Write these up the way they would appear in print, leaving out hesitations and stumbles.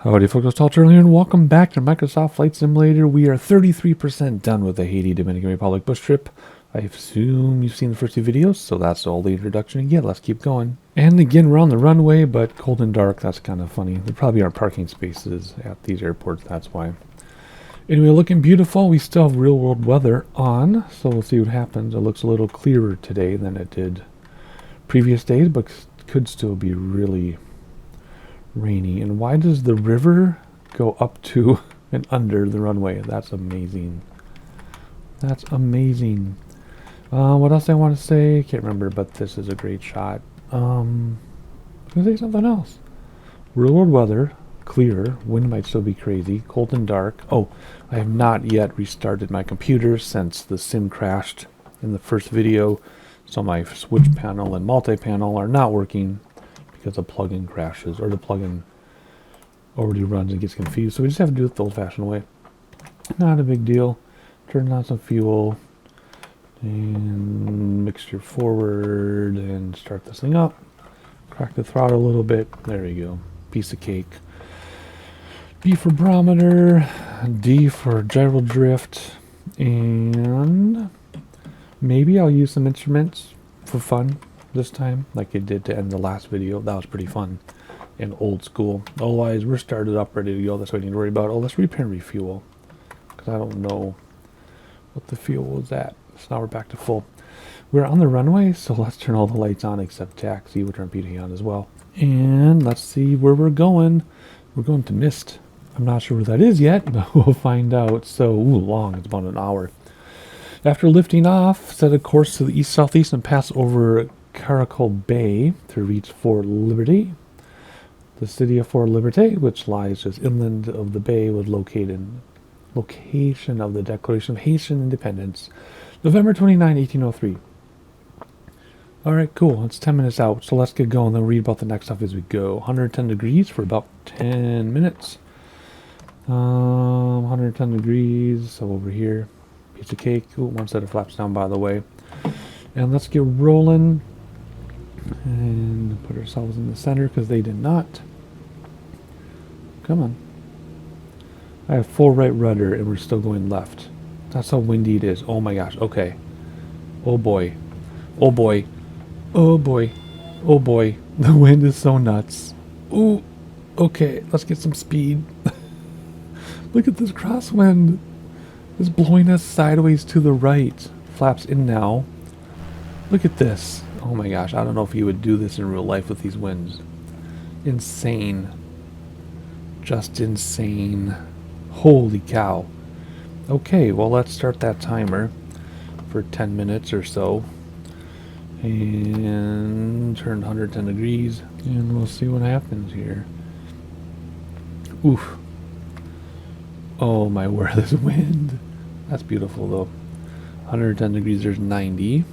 Howdy folks, it's Talter here and welcome back to Microsoft Flight Simulator. We are 33% done with the Haiti Dominican Republic bush trip. I assume you've seen the first two videos, so that's all the introduction. Yeah, let's keep going. And again, we're on the runway, but cold and dark, that's kind of funny. There probably aren't parking spaces at these airports, that's why. Anyway, looking beautiful. We still have real world weather on, so we'll see what happens. It looks a little clearer today than it did previous days, but could still be really rainy. And why does the river go up to and under the runway? That's amazing. That's amazing. What else I want to say? Can't remember, but this is a great shot. I was gonna say something else. Real world weather, clear. Wind might still be crazy. Cold and dark. Oh, I have not yet restarted my computer since the sim crashed in the first video. So my switch panel and multi-panel are not working because the plugin crashes, or the plugin already runs and gets confused. So we just have to do it the old-fashioned way. Not a big deal. Turn on some fuel and mixture forward and start this thing up. Crack the throttle a little bit. There we go. Piece of cake. B for barometer, D for gyro drift, and maybe I'll use some instruments for fun this time, like it did to end the last video. That was pretty fun and old school. Otherwise, we're started up, ready to go. That's what I need to worry about. Oh, let's repair and refuel, because I don't know what the fuel was at. So now we're back to full. We're on the runway, so let's turn all the lights on except taxi. We'll turn PT on as well. And let's see where we're going. We're going to Mist. I'm not sure where that is yet, but we'll find out. So, long. It's about an hour. After lifting off, set a course to the east-southeast and pass over Caracal Bay to reach Fort Liberty. The city of Fort Liberty, which lies just inland of the bay, was located in location of the Declaration of Haitian Independence, November 29, 1803. Alright, cool. It's 10 minutes out, so let's get going. Then read about the next stuff as we go. 110 degrees for about 10 minutes. 110 degrees, so over here. Piece of cake. Ooh, one set of flaps down, by the way. And let's get rolling. And put ourselves in the center, because they did not. Come on. I have full right rudder, and we're still going left. That's how windy it is. Oh my gosh. Okay. Oh boy. Oh boy. Oh boy. Oh boy. The wind is so nuts. Ooh. Okay. Let's get some speed. Look at this crosswind. It's blowing us sideways to the right. Flaps in now. Look at this. Oh my gosh. I don't know if you would do this in real life with these winds. Insane. Just insane. Holy cow. Okay, well, let's start that timer for 10 minutes or so. And turn 110 degrees. And we'll see what happens here. Oof. Oh my word, this wind. That's beautiful though. 110 degrees, there's 90.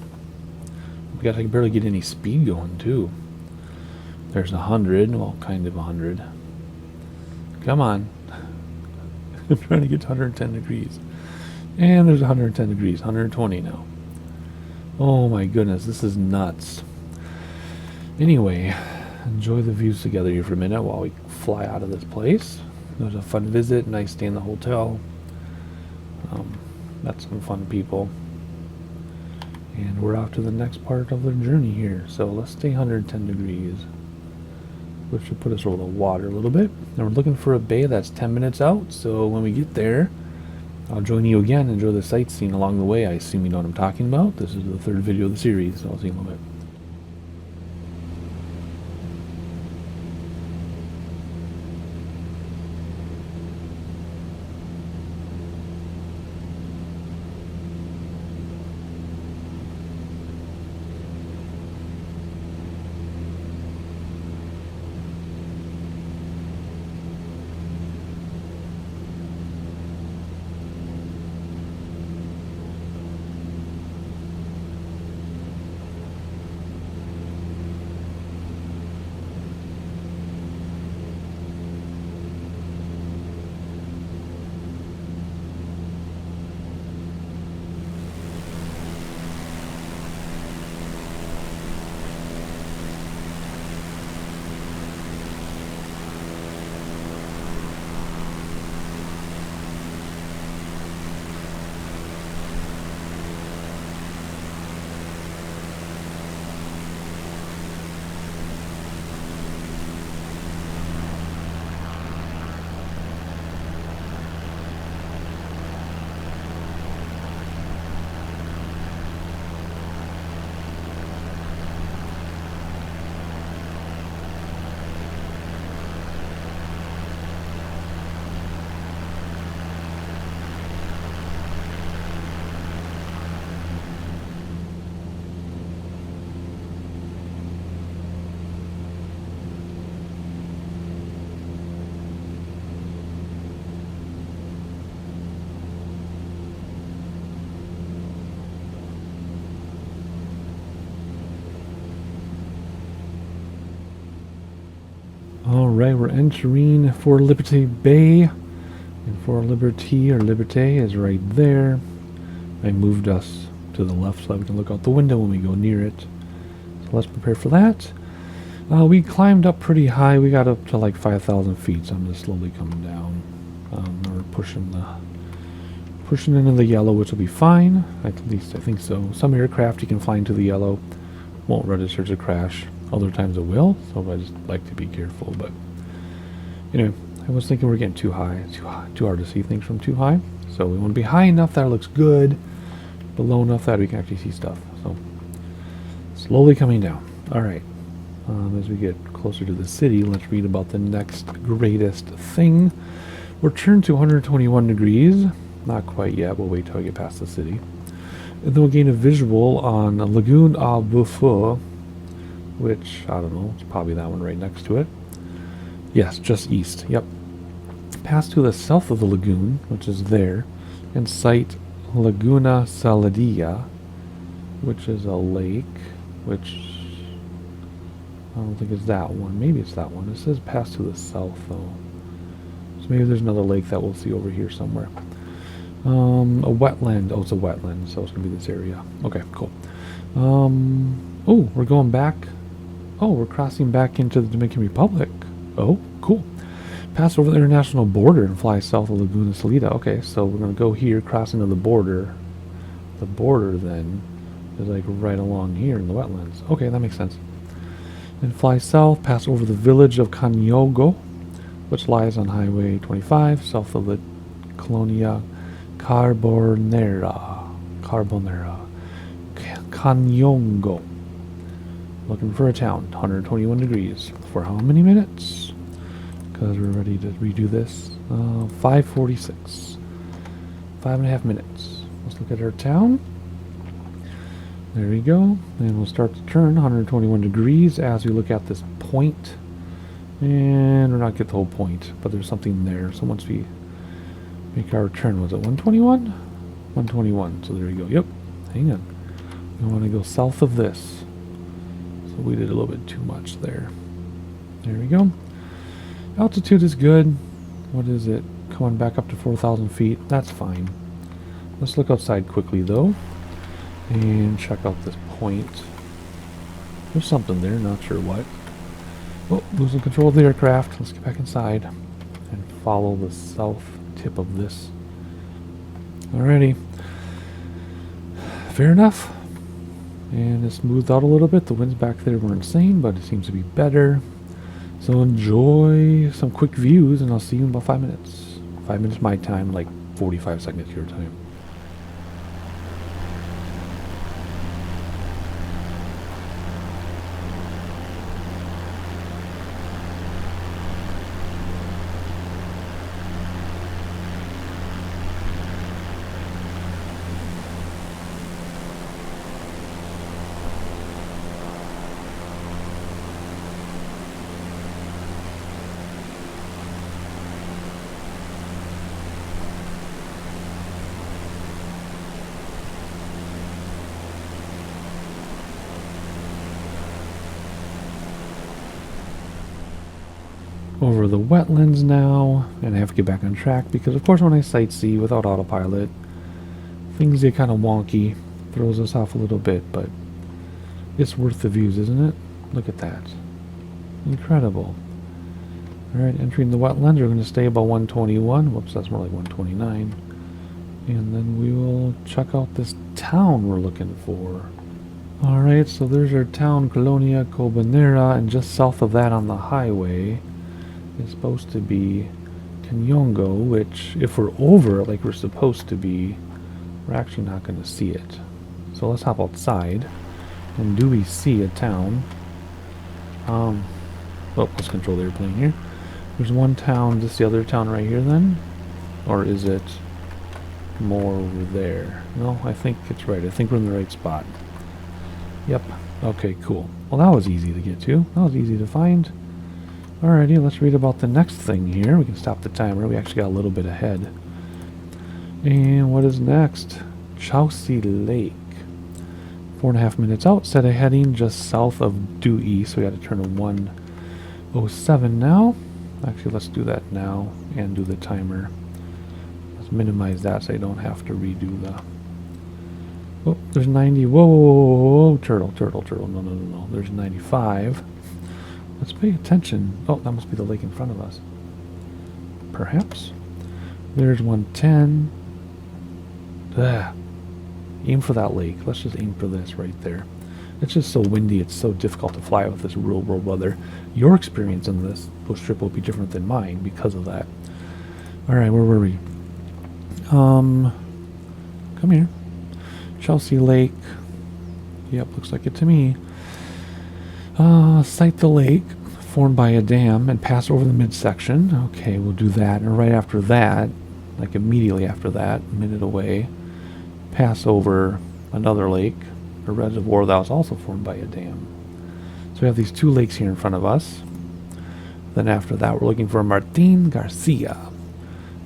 I can barely get any speed going too. There's 100, well, kind of 100. Come on. I'm trying to get to 110 degrees. And there's 110 degrees, 120 now. Oh my goodness, this is nuts. Anyway, enjoy the views together here for a minute while we fly out of this place. It was a fun visit, nice stay in the hotel. Met some fun people. And we're off to the next part of the journey here. So let's stay 110 degrees. Which should put us over the water a little bit. And we're looking for a bay that's 10 minutes out. So when we get there, I'll join you again. Enjoy the sightseeing along the way. I assume you know what I'm talking about. This is the third video of the series. So I'll see you in a little bit. Alright, we're entering Fort Liberty Bay. And Fort Liberty, or Liberté, is right there. I moved us to the left so we can look out the window when we go near it. So let's prepare for that. We climbed up pretty high. We got up to like 5,000 feet, so I'm just slowly coming down. We're pushing into the yellow, which will be fine. At least I think so. Some aircraft you can fly into the yellow. Won't register as a crash. Other times it will, so I just like to be careful. But anyway, I was thinking we're getting too high. It's too hard to see things from too high. So we want to be high enough that it looks good, but low enough that we can actually see stuff. So slowly coming down. All right. As we get closer to the city, let's read about the next greatest thing. We're turned to 121 degrees. Not quite yet. We'll wait till I get past the city. And then we'll gain a visual on Lagoon à Bouffour, which, I don't know, it's probably that one right next to it. Yes, just east. Yep. Pass to the south of the lagoon, which is there, and sight Laguna Saladilla, which is a lake, which I don't think it's that one. Maybe it's that one. It says pass to the south, though. So maybe there's another lake that we'll see over here somewhere. A wetland. Oh, it's a wetland, so it's going to be this area. Okay, cool. Oh, we're going back. Oh, we're crossing back into the Dominican Republic. Oh, cool. Pass over the international border and fly south of Laguna Salida. Okay, so we're going to go here, cross into the border. The border, then, is like right along here in the wetlands. Okay, that makes sense. And fly south, pass over the village of Canyogo, which lies on Highway 25, south of the Colonia Carbonera. Canyongo. Looking for a town. 121 degrees. For how many minutes? Because we're ready to redo this. 5:46. 5.5 minutes. Let's look at our town. There we go. And we'll start to turn 121 degrees as we look at this point. And we're not get the whole point, but there's something there. So once we make our turn, was it 121? 121. So there we go. Yep. Hang on. We want to go south of this. So we did a little bit too much there. There we go. Altitude is good. What is it? Coming back up to 4,000 feet. That's fine. Let's look outside quickly, though. And check out this point. There's something there, not sure what. Oh, losing control of the aircraft. Let's get back inside and follow the south tip of this. Alrighty. Fair enough. And it smoothed out a little bit. The winds back there were insane, but it seems to be better. So enjoy some quick views, and I'll see you in about 5 minutes. 5 minutes my time, like 45 seconds your time. Over the wetlands now, and I have to get back on track because of course when I sightsee without autopilot, things get kind of wonky, throws us off a little bit, but it's worth the views, isn't it? Look at that. Incredible. Alright, entering the wetlands, we're going to stay about 121, whoops, that's more like 129, and then we will check out this town we're looking for. Alright, so there's our town, Colonia Carbonera, and just south of that on the highway is supposed to be Canyongo, which, if we're over it like we're supposed to be, we're actually not going to see it. So let's hop outside. And do we see a town? Well, let's control the airplane here. There's one town. Is this the other town right here then? Or is it more over there? No, I think it's right. I think we're in the right spot. Yep. Okay, cool. Well, that was easy to get to. That was easy to find. Alrighty, let's read about the next thing here. We can stop the timer. We actually got a little bit ahead. And what is next? Chaucy Lake. 4.5 minutes out. Set a heading just south of due east. So we got to turn to 107 now. Actually, let's do that now and do the timer. Let's minimize that so I don't have to redo the... Oh, there's 90. Whoa, whoa, whoa, whoa, turtle, turtle, turtle. No, no, no, no. There's 95. Let's pay attention. Oh, that must be the lake in front of us. Perhaps. There's 110. Ugh. Aim for that lake. Let's just aim for this right there. It's just so windy, it's so difficult to fly with this real world weather. Your experience in this bush trip will be different than mine because of that. Alright, where were we? Come here. Chelsea Lake. Yep, looks like it to me. Sight the lake formed by a dam and pass over the midsection. Okay, we'll do that. And right after that, like immediately after that, a minute away, pass over another lake, a reservoir that was also formed by a dam. So we have these two lakes here in front of us. Then after that, we're looking for Martin Garcia.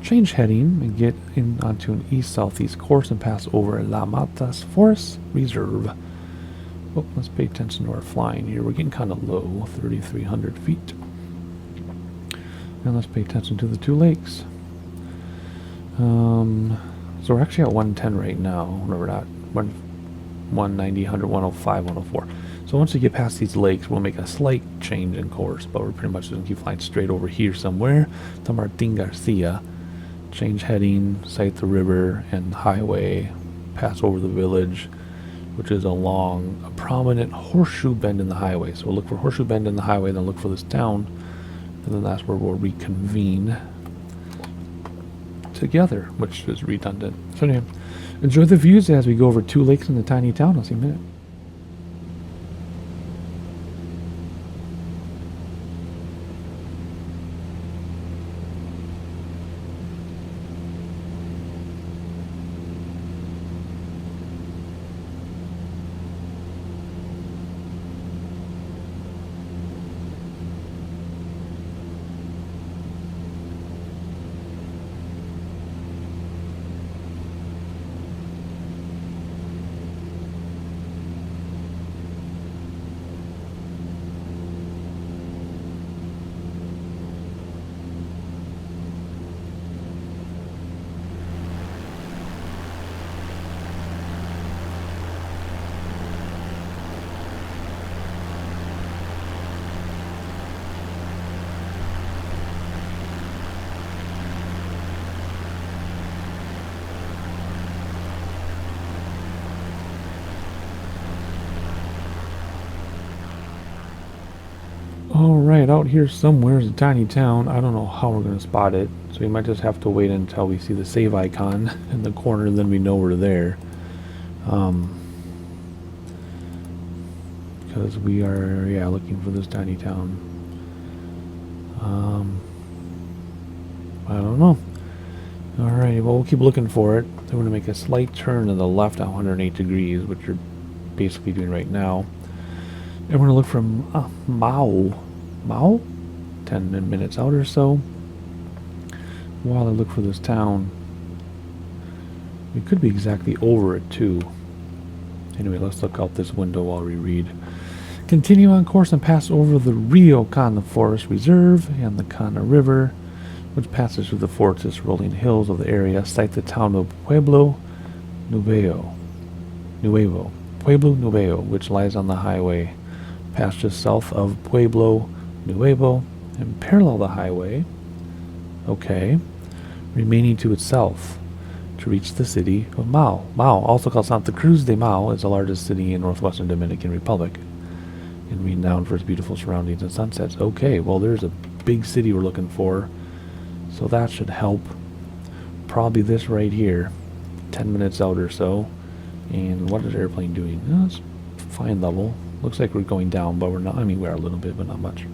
Change heading and get in onto an east-southeast course and pass over La Matas Forest Reserve. Oh, let's pay attention to our flying here. We're getting kind of low, 3,300 feet. And let's pay attention to the two lakes. So we're actually at 110 right now. Remember that. 190, 100, 105, 104. So once we get past these lakes, we'll make a slight change in course, but we're pretty much just going to keep flying straight over here somewhere to Martin Garcia. Change heading, sight the river and highway, pass over the village, which is along a prominent horseshoe bend in the highway. So we'll look for horseshoe bend in the highway, then look for this town, and then that's where we'll reconvene together, which is redundant. So anyway, enjoy the views as we go over two lakes in the tiny town. I'll see you in a minute. Alright, out here somewhere is a tiny town. I don't know how we're going to spot it, so we might just have to wait until we see the save icon in the corner, then we know we're there. Because we are, yeah, looking for this tiny town. I don't know. Alright, well, we'll keep looking for it. Then we're going to make a slight turn to the left at 108 degrees, which you're basically doing right now. And we're going to look for Mao? 10 minutes out or so. While I look for this town. We could be exactly over it too. Anyway, let's look out this window while we read. Continue on course and pass over the Rio Cana Forest Reserve and the Cana River, which passes through the forest rolling hills of the area. Sight the town of Pueblo Nuevo, which lies on the highway. Pass just south of Pueblo Nuevo and parallel the highway. Okay. Remaining to its south to reach the city of Mao. Mao, also called Santa Cruz de Mao, is the largest city in northwestern Dominican Republic and renowned for its beautiful surroundings and sunsets. Okay, well, there's a big city we're looking for, so that should help. Probably this right here, 10 minutes out or so. And what is the airplane doing? Oh, it's fine level. Looks like we're going down, but we're not. I mean, we are a little bit, but not much.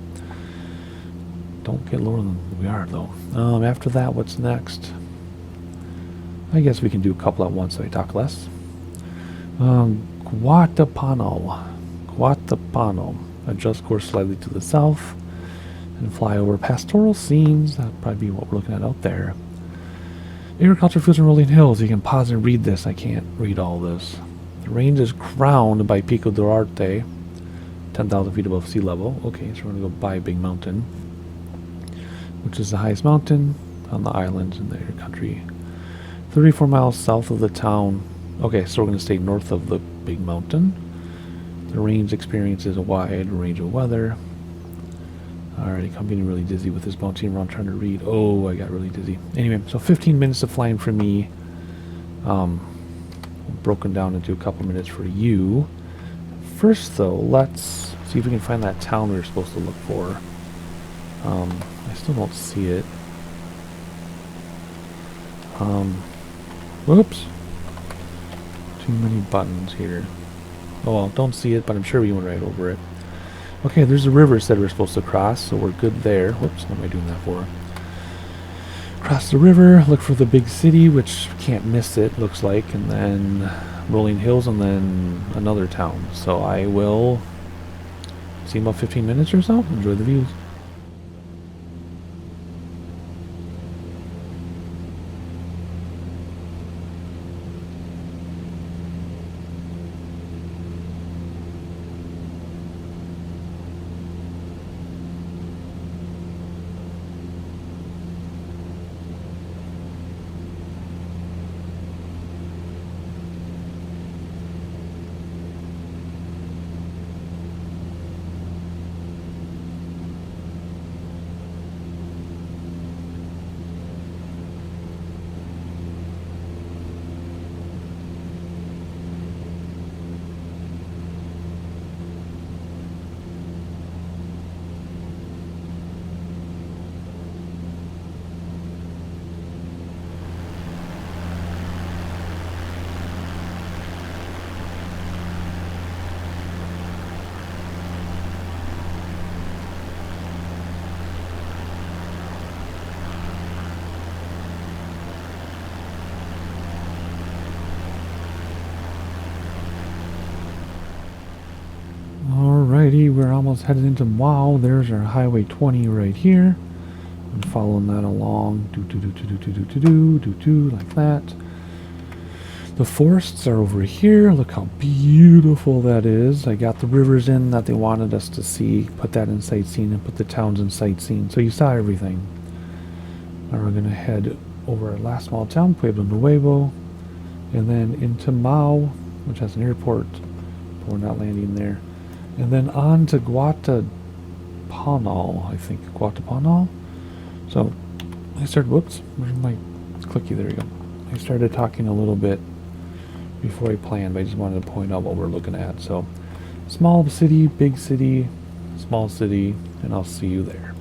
Don't get lower than we are, though. After that, what's next? I guess we can do a couple at once so I talk less. Guatapano. Adjust course slightly to the south and fly over pastoral scenes. That'll probably be what we're looking at out there. Agriculture, fields, and rolling hills. You can pause and read this. I can't read all this. The range is crowned by Pico Duarte, 10,000 feet above sea level. Okay, so we're going to go by a big mountain. which is the highest mountain on the islands in their country. 34 miles south of the town. Okay, so we're going to stay north of the big mountain. The range experiences a wide range of weather. Alright, I'm getting really dizzy with this bouncing around trying to read. Oh, I got really dizzy. Anyway, so 15 minutes of flying for me. Broken down into a couple minutes for you. First, though, let's see if we can find that town we were supposed to look for. I still don't see it. Whoops. Too many buttons here. Oh well, don't see it, but I'm sure we went right over it. Okay, there's a river that we're supposed to cross, so we're good there. Whoops, what am I doing that for? Cross the river, look for the big city, which can't miss it, looks like, and then rolling hills, and then another town. So I will see about 15 minutes or so. Enjoy the views. Alrighty, we're almost headed into Wow. There's our Highway 20 right here. I'm following that along. Like that. The forests are over here. Look how beautiful that is. I got the rivers in that they wanted us to see. Put that in sightseeing and put the towns in sightseeing. So you saw everything. Now we're going to head over our last small town, Pueblo Nuevo, and then into Mau, which has an airport, but we're not landing there. And then on to Guatapanal, I think. Guatapanal? So, I started, whoops, where's my clicky? There we go. I started talking a little bit before I planned, but I just wanted to point out what we're looking at. So, small city, big city, small city, and I'll see you there.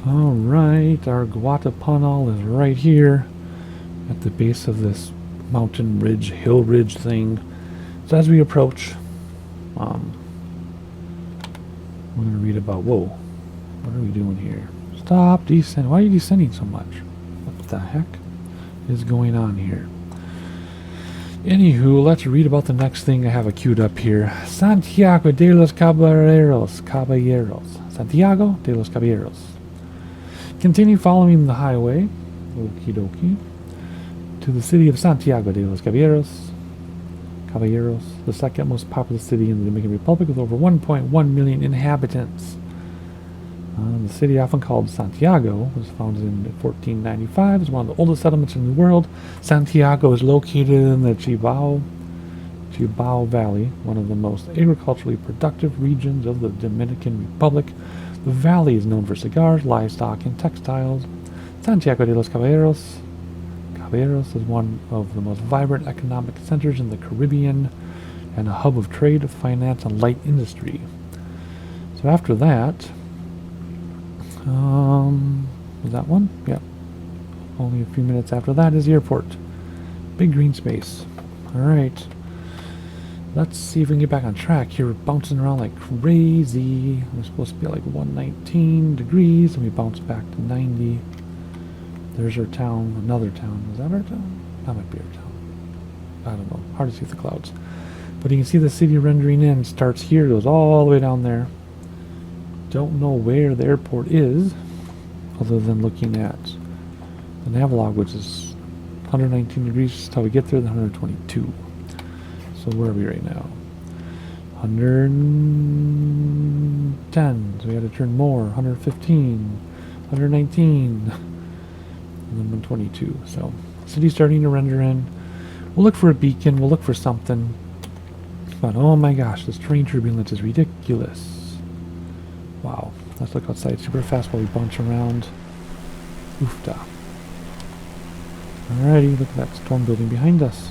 Alright, our Guatapanal is right here at the base of this mountain ridge, hill ridge thing. So as we approach, we're going to read about, whoa, what are we doing here? Stop descending. Why are you descending so much? What the heck is going on here? Anywho, let's read about the next thing I have queued up here. Santiago de los Caballeros. Santiago de los Caballeros. Continue following the highway, okie dokie, to the city of Santiago de los Caballeros, the second most populous city in the Dominican Republic with over 1.1 million inhabitants. The city, often called Santiago, was founded in 1495. It's one of the oldest settlements in the world. Santiago is located in the Cibao Cibao Valley, one of the most agriculturally productive regions of the Dominican Republic. The valley is known for cigars, livestock, and textiles. Santiago de los Caballeros. Caballeros is one of the most vibrant economic centers in the Caribbean and a hub of trade, finance, and light industry. So after that, was that one? Yeah. Only a few minutes after that is the airport. Big green space. Alright. Let's see if we can get back on track here. We're bouncing around like crazy. We're supposed to be like 119 degrees, and we bounce back to 90. There's our town, another town. Is that our town? That might be our town. I don't know. Hard to see the clouds. But you can see the city rendering in. Starts here, goes all the way down there. Don't know where the airport is, other than looking at the Navalog, which is 119 degrees until we get there, then 122. So where are we right now? 110. So we got to turn more. 115. 119. And then 122. So city's starting to render in. We'll look for a beacon. We'll look for something. But oh my gosh, this train turbulence is ridiculous. Wow. Let's look outside super fast while we bounce around. Oofda. Alrighty, look at that storm building behind us.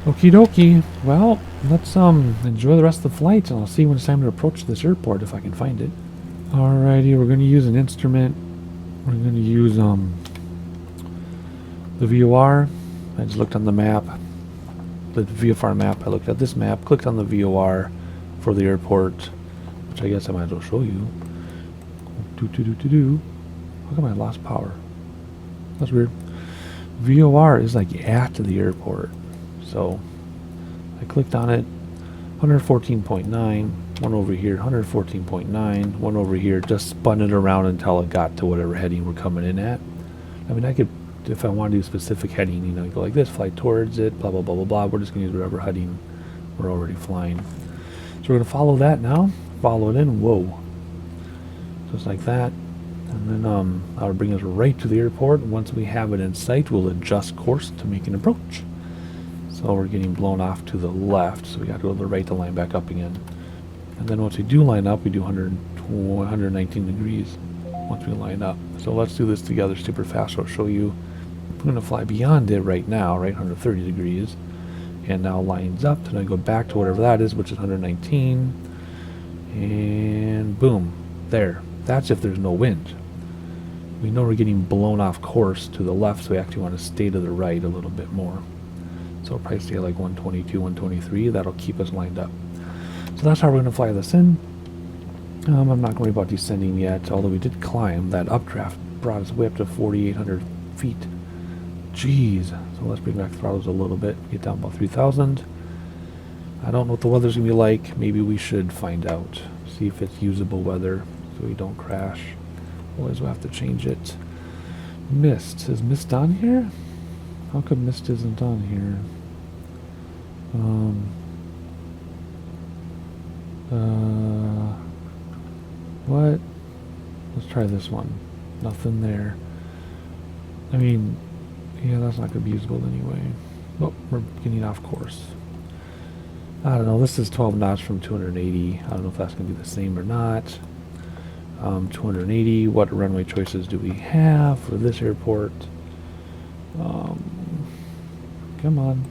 Okie dokie. Well, let's enjoy the rest of the flight, and I'll see when it's time to approach this airport if I can find it. Alrighty, we're going to use an instrument. We're going to use the VOR. I just looked on the map, the VFR map. I looked at this map, clicked on the VOR for the airport, which I guess I might as well show you. How come I lost power? That's weird. VOR is like at the airport. So I clicked on it, 114.9, one over here, 114.9, one over here, just spun it around until it got to whatever heading we're coming in at. I mean, I could, if I want to do a specific heading, you know, go like this, fly towards it, blah, blah, blah, blah, blah. We're just going to use whatever heading we're already flying. So we're going to follow that now, follow it in, whoa. Just like that. And then that'll bring us right to the airport. Once we have it in sight, we'll adjust course to make an approach. So we're getting blown off to the left, so we got to go to the right to line back up again. And then once we do line up, we do 119 degrees once we line up. So let's do this together super fast. I'll show you. I'm going to fly beyond it right now, right, 130 degrees. And now lines up, and I go back to whatever that is, which is 119. And boom, there. That's if there's no wind. We know we're getting blown off course to the left, so we actually want to stay to the right a little bit more. So we'll probably stay like 122, 123. That'll keep us lined up. So that's how we're going to fly this in. I'm not going to worry about descending yet, although we did climb. That updraft brought us way up to 4,800 feet. Jeez. So let's bring back throttles a little bit. Get down about 3,000. I don't know what the weather's going to be like. Maybe we should find out. See if it's usable weather so we don't crash. Otherwise we'll have to change it. Mist. Is mist on here? How come mist isn't on here? What? Let's try this one. Nothing there. I mean, yeah, that's not going to be usable anyway. Oh, we're getting off course. I don't know. This is 12 knots from 280. I don't know if that's going to be the same or not. 280. What runway choices do we have for this airport? Come on.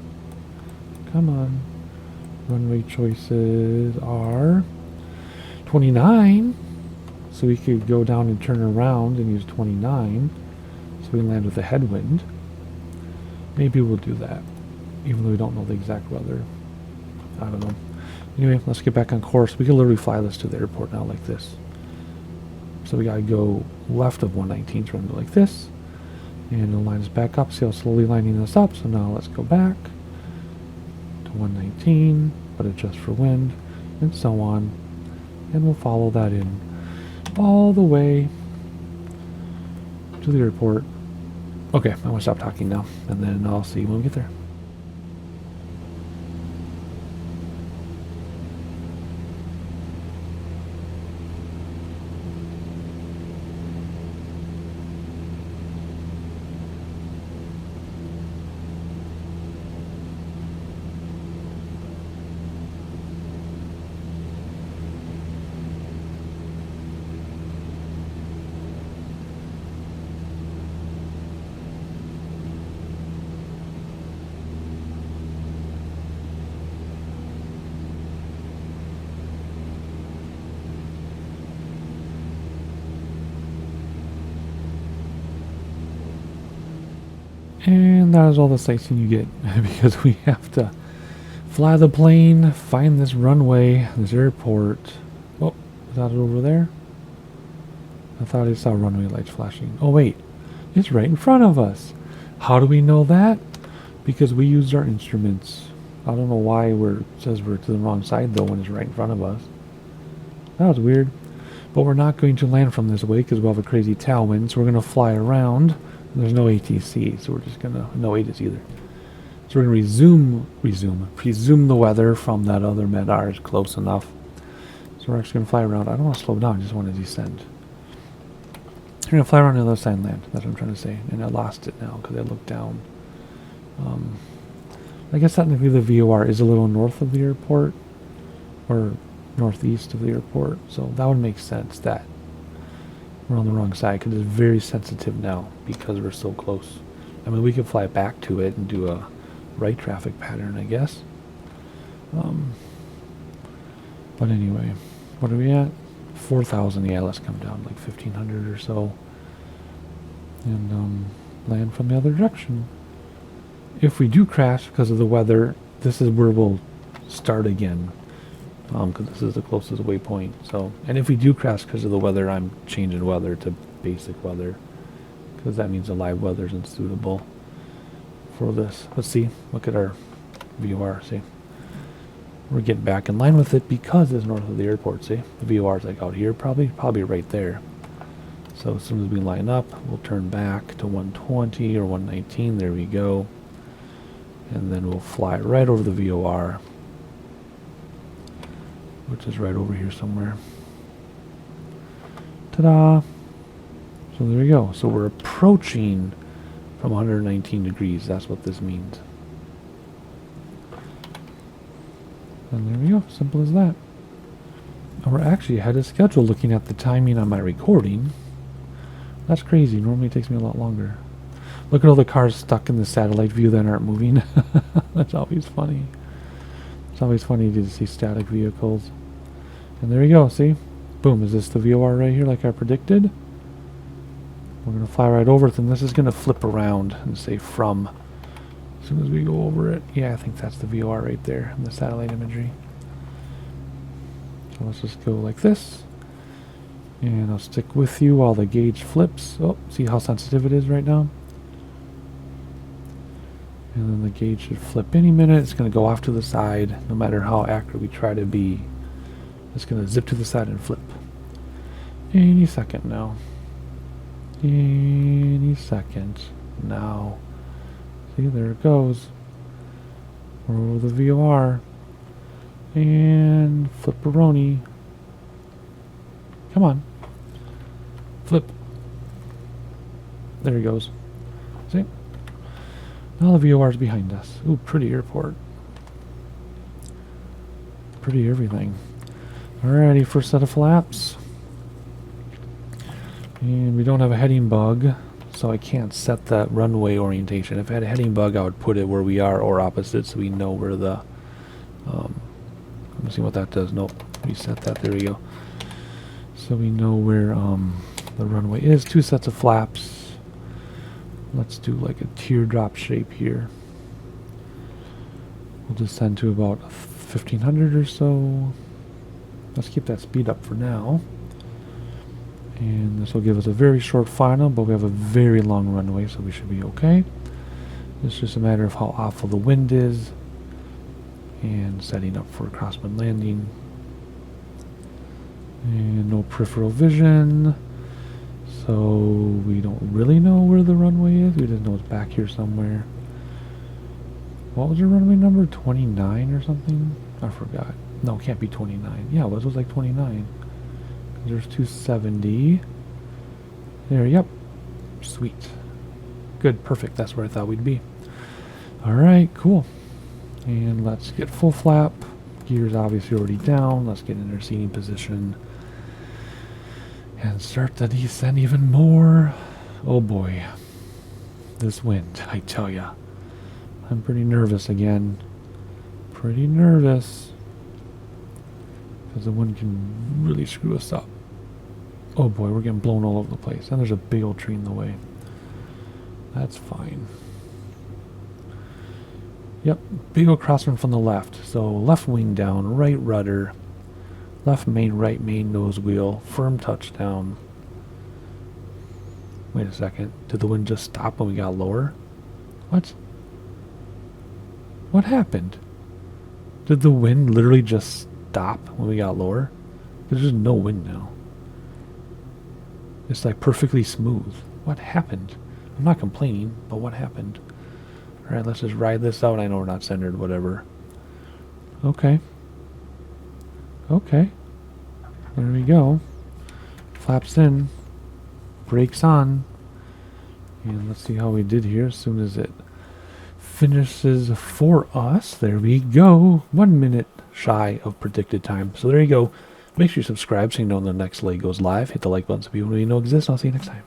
Come on. Runway choices are 29. So we could go down and turn around and use 29. So we can land with a headwind. Maybe we'll do that. Even though we don't know the exact weather. I don't know. Anyway, let's get back on course. We can literally fly this to the airport now like this. So we gotta go left of 119, so we're gonna go like this. And it'll line us back up. See how slowly lining us up. So now let's go back to 119, but adjust for wind, and so on. And we'll follow that in all the way to the airport. Okay, I'm gonna stop talking now, and then I'll see you when we get there. And that is all the sightseeing you get because we have to fly the plane, find this runway, this airport. Oh, is that it over there? I thought I saw runway lights flashing. Oh wait, it's right in front of us. How do we know that? Because we used our instruments. I don't know why it says we're to the wrong side though when it's right in front of us. That was weird. But we're not going to land from this way because we'll have a crazy tailwind. So we're going to fly around. There's no ATC, so we're just going to... No ATC either. So we're going to presume the weather from that other MEDAR is close enough. So we're actually going to fly around. I don't want to slow down, I just want to descend. We're going to fly around the other side and land. That's what I'm trying to say. And I lost it now because I looked down. I guess technically the VOR is a little north of the airport. Or northeast of the airport. So that would make sense that we're on the wrong side because it's very sensitive now because we're so close. I mean, we could fly back to it and do a right traffic pattern, I guess. But anyway, what are we at? 4,000. Yeah, let's come down like 1,500 or so and land from the other direction. If we do crash because of the weather, this is where we'll start again. Because this is the closest waypoint. So, and if we do crash because of the weather, I'm changing weather to basic weather, because that means the live weather isn't suitable for this. Let's see. Look at our VOR. See, we're getting back in line with it because it's north of the airport. See, the VOR is like out here, probably right there. So as soon as we line up, we'll turn back to 120 or 119. There we go, and then we'll fly right over the VOR, which is right over here somewhere. Ta-da! So there we go. So we're approaching from 119 degrees. That's what this means. And there we go. Simple as that. And we're actually ahead of schedule looking at the timing on my recording. That's crazy. Normally it takes me a lot longer. Look at all the cars stuck in the satellite view that aren't moving. That's always funny. It's always funny to see static vehicles. And there you go, see? Boom, is this the VOR right here like I predicted? We're going to fly right over it, and this is going to flip around and say from. As soon as we go over it. Yeah, I think that's the VOR right there in the satellite imagery. So let's just go like this. And I'll stick with you while the gauge flips. Oh, see how sensitive it is right now? And then the gauge should flip any minute. It's going to go off to the side, no matter how accurate we try to be. It's going to zip to the side and flip. Any second now. Any second now. See, there it goes. We're over the VOR. And flip-a-roni. Come on. Flip. There he goes. See? Now the VOR's behind us. Ooh, pretty airport. Pretty everything. Alrighty, first set of flaps. And we don't have a heading bug, so I can't set that runway orientation. If I had a heading bug, I would put it where we are or opposite so we know where the... let's see what that does. Nope, reset that. There we go. So we know where the runway is. 2 sets of flaps. Let's do like a teardrop shape here. We'll descend to about 1,500 or so. Let's keep that speed up for now. And this will give us a very short final, but we have a very long runway, so we should be okay. It's just a matter of how awful the wind is and setting up for a crosswind landing. And no peripheral vision, so we don't really know where the runway is. We just know it's back here somewhere. What was the runway number? 29 or something? I forgot. No, it can't be 29. Yeah, it was like 29. There's 270. There, yep. Sweet. Good, perfect. That's where I thought we'd be. Alright, cool. And let's get full flap. Gear's obviously already down. Let's get in our seating position. And start the descent even more. Oh boy. This wind, I tell ya. I'm pretty nervous again. Pretty nervous. Because the wind can really screw us up. Oh boy, we're getting blown all over the place. And there's a big old tree in the way. That's fine. Yep, big old crosswind from the left. So left wing down, right rudder, left main, right main nose wheel, firm touchdown. Wait a second. Did the wind just stop when we got lower? What? What happened? Did the wind literally just stop when we got lower? There's just no wind now. It's like perfectly smooth. What happened? I'm not complaining, but what happened? Alright, let's just ride this out. I know we're not centered, whatever. Okay. Okay. There we go. Flaps in. Brakes on. And let's see how we did here as soon as it finishes for us. There we go. 1 minute shy of predicted time. So there you go. Make sure you subscribe so you know when the next leg goes live. Hit the like button so people know you know exists. I'll see you next time.